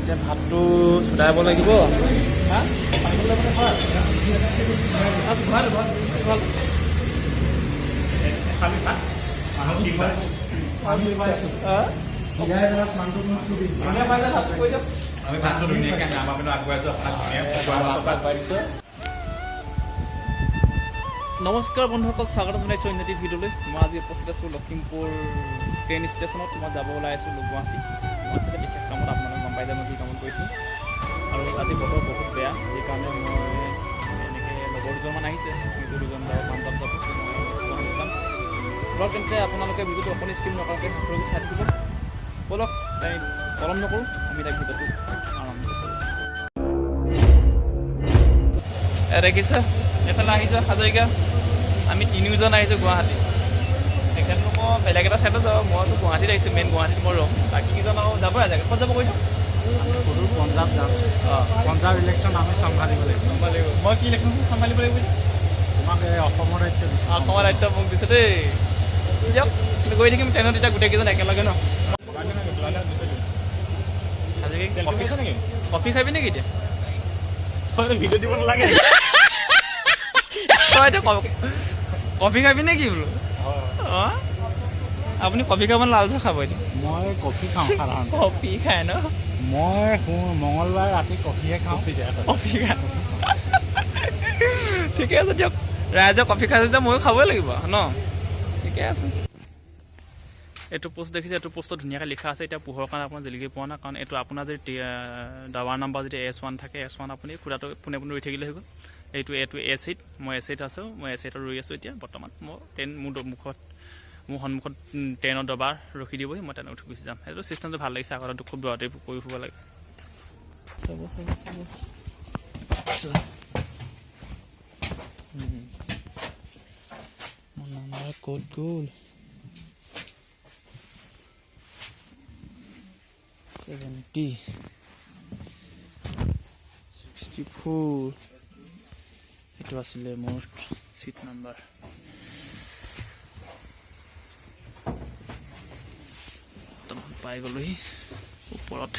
এতিয়া ভাতটো চুদাব লাগিব হা পানীলৈ মানে ভাল ভাল ভাল ভাল খালি ভাত মানুহ কি পায় আমি পাইছোঁ আমি ভাতটো ধুনীয়াকৈ আমাৰ পিনে আগবাঢ়িছোঁ আগবাঢ়ি দিছোঁ। নমস্কাৰ বন্ধুসকল, স্বাগতম জনাইছোঁ অন্য এটি ভিডিঅ'লৈ। মই আজি উপস্থিত আছোঁ লখিমপুৰ ট্ৰেইন ষ্টেচনত। মই যাব ওলাই আছোঁ গুৱাহাটীতে বিশেষ কামত। আপোনালোকে গম পাই যায় মই কি কামত গৈছোঁ। আৰু আজি বতৰ বহুত বেয়া, সেইকাৰণে মই এনেকৈ লগৰ দুজনমান আহিছে, কিন্তু দুজন যাব পাঞ্জাৱ যাব, মই গুৱাহাটী যাম। বলক তেন্তে আপোনালোকে ভিডিঅ'টো অকণি স্কিপ নকৰাকৈ সকলোকে চাই থাকিব। বলক তাই পলম নকৰোঁ, আমি তাই ভিডিঅ'টো আৰম্ভ কৰোঁ। দেখিছে এইফালে আহিছোঁ হাজৰিকা, আমি তিনিওজন আহিছোঁ গুৱাহাটী। তেখেতলোক বেলেগ এটা ছাইডত যাব, মইতো গুৱাহাটীত আহিছোঁ, মেইন গুৱাহাটীত মই ৰ'ম। বাকীকেইজন আৰু যাব জেগা ক'ত যাব কৈছোঁ? সদূৰ পঞ্জাৱ যাম। পঞ্জাৱ ইলেকশ্যন আমি চম্ভালিব লাগিব। মই কি ইলেকশ্যন চম্ভালিব লাগিব? তোমাক এই অসমৰ দায়িত্ব দিছোঁ। অসমৰ দায়িত্ব মোক দিছে দেই। দিয়ক গৈ থাকিম ট্ৰেইনত, এতিয়া গোটেইকেইজন একেলগে ন। কফি খাবি নেকি এতিয়া? ভিডিঅ' দিব নালাগে। কফি খাবি নেকি বোলো? অঁ আপুনি কফি খাব লাল চাহ খাব এতিয়া? মই কফি খাওঁ সাধাৰণতে। কফি খায় ন? মই মঙলবাৰ ৰাতি কফিহে খাওঁ। কফি খায়, ঠিকে আছে দিয়ক। ৰাইজে কফি খাইছে যে ময়ো খাবই লাগিব ন, ঠিকে আছে। এইটো পোষ্ট দেখিছে, এইটো পোষ্টত ধুনীয়াকৈ লিখা আছে। এতিয়া পোহৰৰ কাৰণে আপোনাৰ জিলিকি পোৱা নাই, কাৰণ এইটো আপোনাৰ যদি ডাবাৰ নাম্বাৰ যদি S1 থাকে, S1 আপুনি খুদাটো পোনে পোনে ৰৈ থাকিলে হৈ গ'ল। এইটো A8, মই A8 আছোঁ, মই A8 ৰৈ আছোঁ এতিয়া বৰ্তমান। মই ট্ৰেইন মোৰ সন্মুখত ট্ৰেইনৰ ডবাৰ ৰখি দিবহি, মই ট্ৰেইনত উঠি গুচি যাম। সেইটো চিষ্টেমটো ভাল লাগিছে, আগতে খুব দৌৰাতে কৰি ফুৰিব লাগে। মোৰ নাম্বাৰ ক'ত গ'ল? 70 64 এইটো আছিলে মোৰ চিট নাম্বাৰ। পাই গ'লোহি ওপৰত,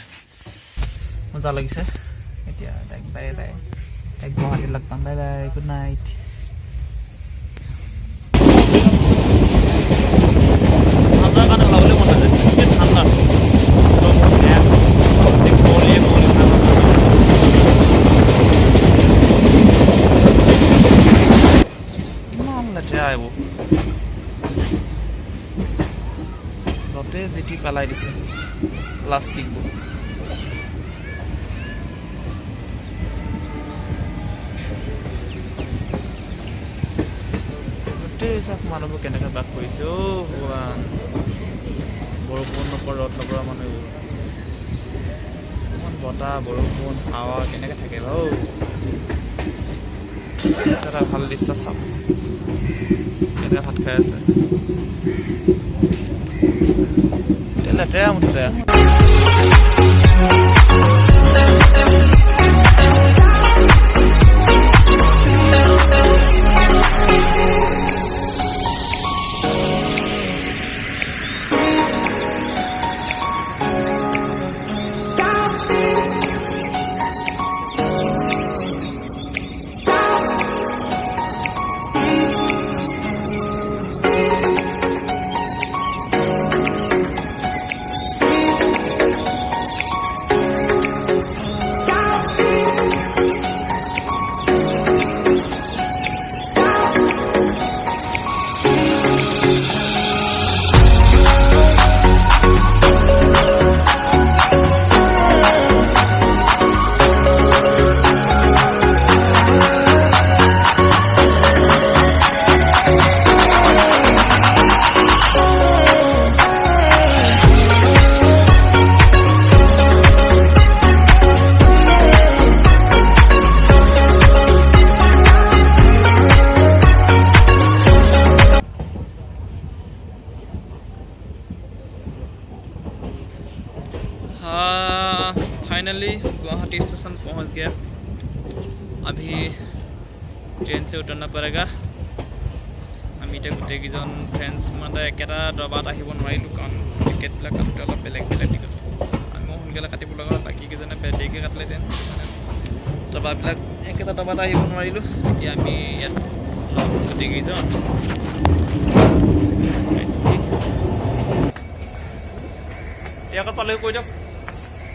মজা লাগিছে। এতিয়া তাইক বাই বাই, তাইক গুৱাহাটীত লগ পাম। Bye bye, good night. ঠাণ্ডাৰ কাৰণে ওলাবলৈ মন নাযায়, ঠাণ্ডা ইমান লেতেৰা এইবোৰ, য'তে যেতি পেলাই দিছে প্লাষ্টিকবোৰ। গোটেই চব মানুহবোৰ কেনেকৈ বাস কৰিছে অ' ভগৱান। বৰষুণ নপৰা, ৰ'দ নপৰা মানুহবোৰ, ইমান বতাহ বৰষুণ হাৱা কেনেকৈ থাকে বাৰু। এটা ভাল দৃশ্য চাওক, কেনেকৈ ভাত খাই আছে। লেতেৰা মুঠতে। फाइनली गुवाहाटी स्टेशन पहुंच गया। अभी ट्रेन से उतरना पड़ेगा। আমি এতিয়া গোটেইকেইজন ফ্ৰেণ্ডছ মানে একেটা ডবাত আহিব নোৱাৰিলোঁ, কাৰণ টিকেটবিলাক অলপ বেলেগ বেলেগ টিকেট। আমি সোনকালে কাটিব লগা হ'ল বাকী কেইজনে দেৰিকৈ কাটিলে ট্ৰেইন দবাবিলাক একেটা দবাত আহিব নোৱাৰিলোঁ এতিয়া আমি ইয়াত কাটি গৈ যাওঁ এই আগত পালেও কৈ দিয়ক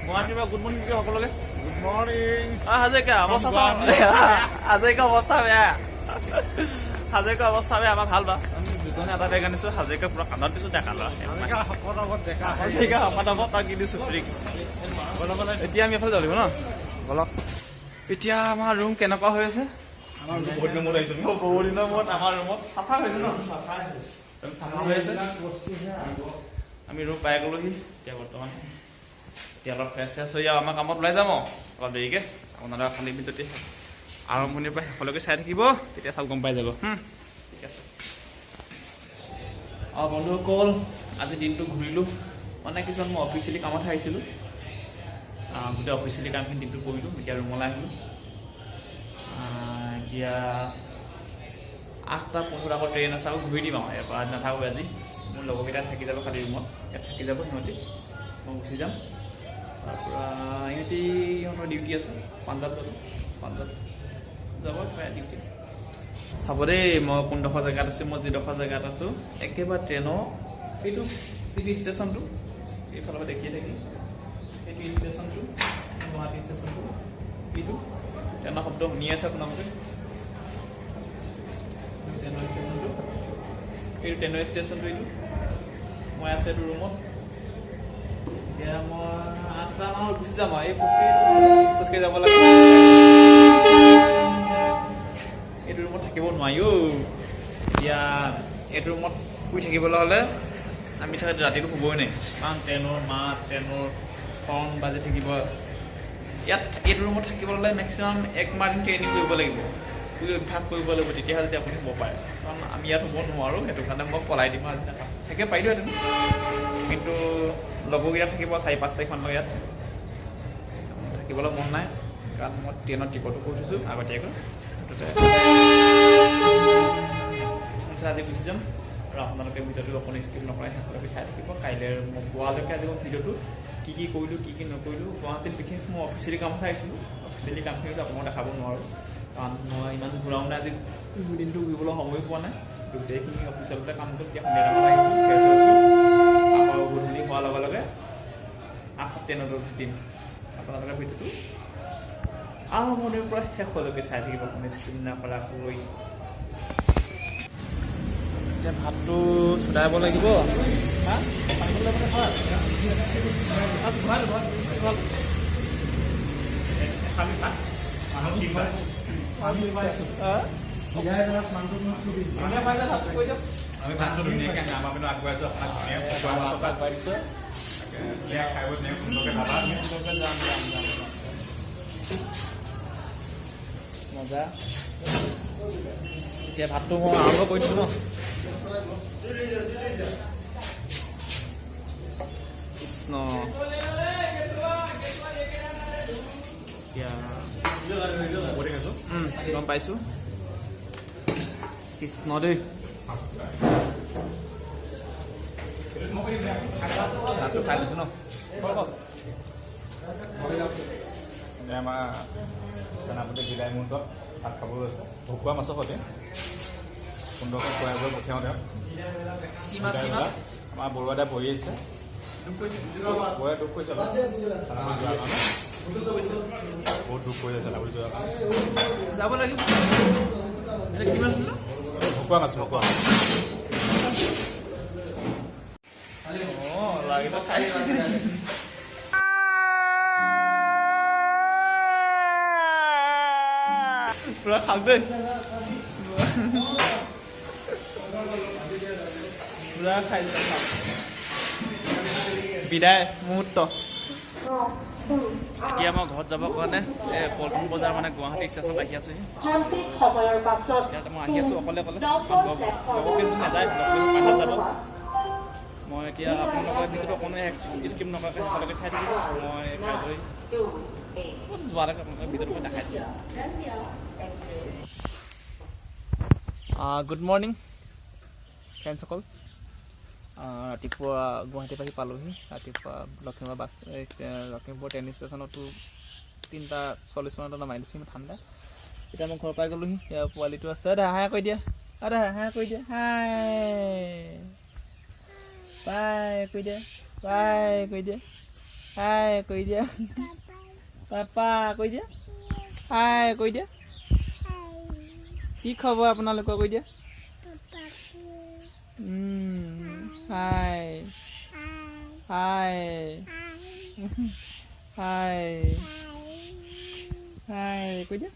গুৱাহাটীৰ পৰা গুড মৰ্ণিং সকলোকে গুড মৰ্ণিং হাজৰিকা অৱস্থা হাজৰিকা অৱস্থা বেয়া হাজৰিকা অৱস্থা বেয়া আমাৰ ভাল বা আমি দুজনে এটা বেগ আনিছোঁ হাজৰিকা পুৰা কান্দত দিছোঁ দেখা ল'ৰা হাজৰিকা শপত তাক কিনিছোঁ ৰিক্স এতিয়া আমি এফালে যাব লাগিব ন বলক এতিয়া আমাৰ ৰুম কেনেকুৱা হৈ আছে বহুত দিনৰ মূৰত আমাৰ ৰুমত চাফা হৈছে ন চাফা হৈ আছে আমি ৰুম পাই গ'লোহি এতিয়া বৰ্তমান এতিয়া অলপ ফ্ৰেছ হৈ যাওঁ আমাৰ কামত ওলাই যাম অলপ দেৰিকৈ আপোনালোকে খালী যদি আৰম্ভণিৰ পৰা শেষলৈকে চাই থাকিব তেতিয়া চব গম পাই যাব ঠিক আছে বন্ধুসকল আজি দিনটো ঘূৰিলোঁ মানে কিছুমান মই অফিচিয়েলি কামত আহিছিলোঁ গোটেই অফিচিয়েলি কামখিনি দিনটো কৰিলোঁ এতিয়া ৰুমলৈ আহিলোঁ এতিয়া 8:15 আকৌ ট্ৰেইন আছে আকৌ ঘূৰি দিম আৰু ইয়াৰ পৰা নাথাকোঁ আজি মোৰ লগৰকেইটা থাকি যাব খালী ৰুমত ইয়াত থাকি যাব সিহঁতি মই গুচি যাম তাৰপৰা সিহঁতৰ ডিউটি আছে পাঞ্জাৱ যাব প্ৰায় ডিউটি চাব দেই মই কোনডোখৰ জেগাত আছোঁ মই যিডোখৰ জেগাত আছোঁ একেবাৰে ট্ৰেইনৰ এইটো ষ্টেচনটো এইফালৰ পৰা দেখিয়ে থাকি সেইটো ষ্টেচনটো গুৱাহাটী ষ্টেচনটো এইটো ট্ৰেইনৰ শব্দ শুনি আছে আপোনালোকে ট্ৰেইনৰ ষ্টেচনটো এইটো ট্ৰেইনৰ ষ্টেচনটো এইটো মই আছোঁ এইটো ৰুমত এতিয়া মই 8টা মানত গুচি যাম আৰু এই খোজকাঢ়ি যাব লাগে এইটো ৰুমত থাকিব নোৱাৰি এতিয়া এইটো ৰুমত শুই থাকিবলৈ হ'লে আমি চাগে ৰাতিটো শুবই নাই কাৰণ ট্ৰেইনৰ মাত ট্ৰেইনৰ হৰ্ণ বাজি থাকিব ইয়াত এইটো ৰুমত থাকিবলৈ হ'লে মেক্সিমাম 1 মাহ দিন ট্ৰেইনিং কৰিব লাগিব অভ্যাস কৰিব লাগিব তেতিয়াহে যদি আপুনি শুব পাৰে কাৰণ আমি ইয়াত শুব নোৱাৰোঁ সেইটো কাৰণে মই পলাই দিম আজি থাকে পাৰিলোহেঁতেন কিন্তু লগৰকেইটা থাকিব 4-5 তাৰিখমানলৈ ইয়াত থাকিবলৈ মন নাই কাৰণ মই ট্ৰেইনত টিকটো কৰি থৈছোঁ আগতীয়াকৈ আজি গুচি যাম আৰু আপোনালোকে ভিডিঅ'টো অকণমান স্কিপ নকৰাই শেষলৈকে চাই থাকিব কাইলৈ মই পোৱালৈকে আজি মই ভিডিঅ'টো কি কৰিলোঁ কি নকৰিলোঁ গুৱাহাটীত বিশেষ মই অফিচিয়েলি কামত আহিছিলোঁ অফিচিয়েলি কামখিনিতো আপোনাক দেখাব নোৱাৰোঁ কাৰণ মই ইমান ঘূৰাও নাই আজি দিনটো ঘূৰিবলৈ সময় পোৱা নাই গোটেইখিনি অফিচিয়েলতে কাম কৰোঁ এতিয়া সন্ধিয়া টাইমত আহিছোঁ ফ্ৰেছ হৈছোঁ আকৌ গধূলি হোৱাৰ লগে লগে 8:10 দিন আপোনালোকে ভিডিঅ'টো আৰম্ভণিৰ পৰা শেষলৈকে চাই থাকিব আপুনি স্ক্ৰীন নকৰাকৈ এতিয়া ভাতটো চুটাব লাগিব আমি ভাতটো ধুনীয়াকৈ আমাৰ পিনে আগবাঢ়িছোঁ আগবাঢ়ি দিছোঁ মজা এতিয়া ভাতটো মই আৰম্ভ কৰিছোঁ ন কৃষ্ণ এতিয়া গম পাইছোঁ কৃষ্ণ দেই ভাতটো খাই লৈছোঁ ন আমাৰ সেনাপতি বিদায় মুহূৰ্তত ভাত খাবলৈ লৈছে ভকুৱা মাছৰ সৈতে সুন্দৰকৈ খুৱাই গৈ পঠিয়াওঁ তেওঁক আমাৰ বৰুৱাদাই বহি আহিছে বৰুৱাই দুখ কৰিছে বহুত দুখ কৰি আছে সেনাপতি যোৱাৰ কাৰণে যাব লাগিব ভকুৱা মাছ পুৰা খাম দেই পুৰা খাই বিদায় মুহূৰ্ত এতিয়া মই ঘৰত যাবৰ কাৰণে পল্টন বজাৰ মানে গুৱাহাটী ষ্টেচনত আহি আছোঁহি এতিয়া মই আহি আছোঁ অকলে লগৰকেইজন নাযায় লগৰকেইজন যাব মই এতিয়া আপোনালোকৰ ভিতৰত অকণমান স্কিপ নকৰাকৈ সকলোকে চাই থাকিব মই কাইলৈ যোৱাৰ আগত আপোনালোকৰ ভিতৰত মই দেখাই দিম গুড মৰ্ণিং ফ্ৰেণ্ডসকল ৰাতিপুৱা গুৱাহাটীৰ পৰা পালোহি ৰাতিপুৱা লখিমপুৰ ট্ৰেইন ষ্টেচনতো 3:40 নামাই দিছোঁ ঠাণ্ডা এতিয়া মই ঘৰৰ পৰাই গ'লোহি পোৱালিটো আছে হাই কৈ দিয়া হাই কৈ দিয়া হাই বাই কৈ দিয়া বাই কৈ দিয়া হাই কৈ দিয়া পাপা কৈ দিয়া হাই কৈ দিয়া কি খবৰ আপোনালোকৰ কৈ দিয়া হাই হাই হাই হাই কৈ দিয়া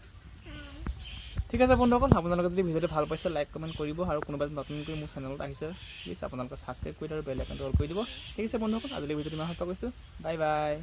ঠিক আছে বন্ধুসকল আপোনালোকে যদি ভিডিঅ'টো ভাল পাইছে লাইক কমেণ্ট কৰিব আৰু কোনোবা নতুনকৈ মোৰ চেনেলত আহিছে প্লিজ আপোনালোকে ছাবস্ক্ৰাইব কৰি আৰু বেল আইকনটো অল কৰি দিব ঠিক আছে বন্ধুসকল আজিলৈ ভিডিঅ'টো মই ভাল পাইছোঁ বাই বাই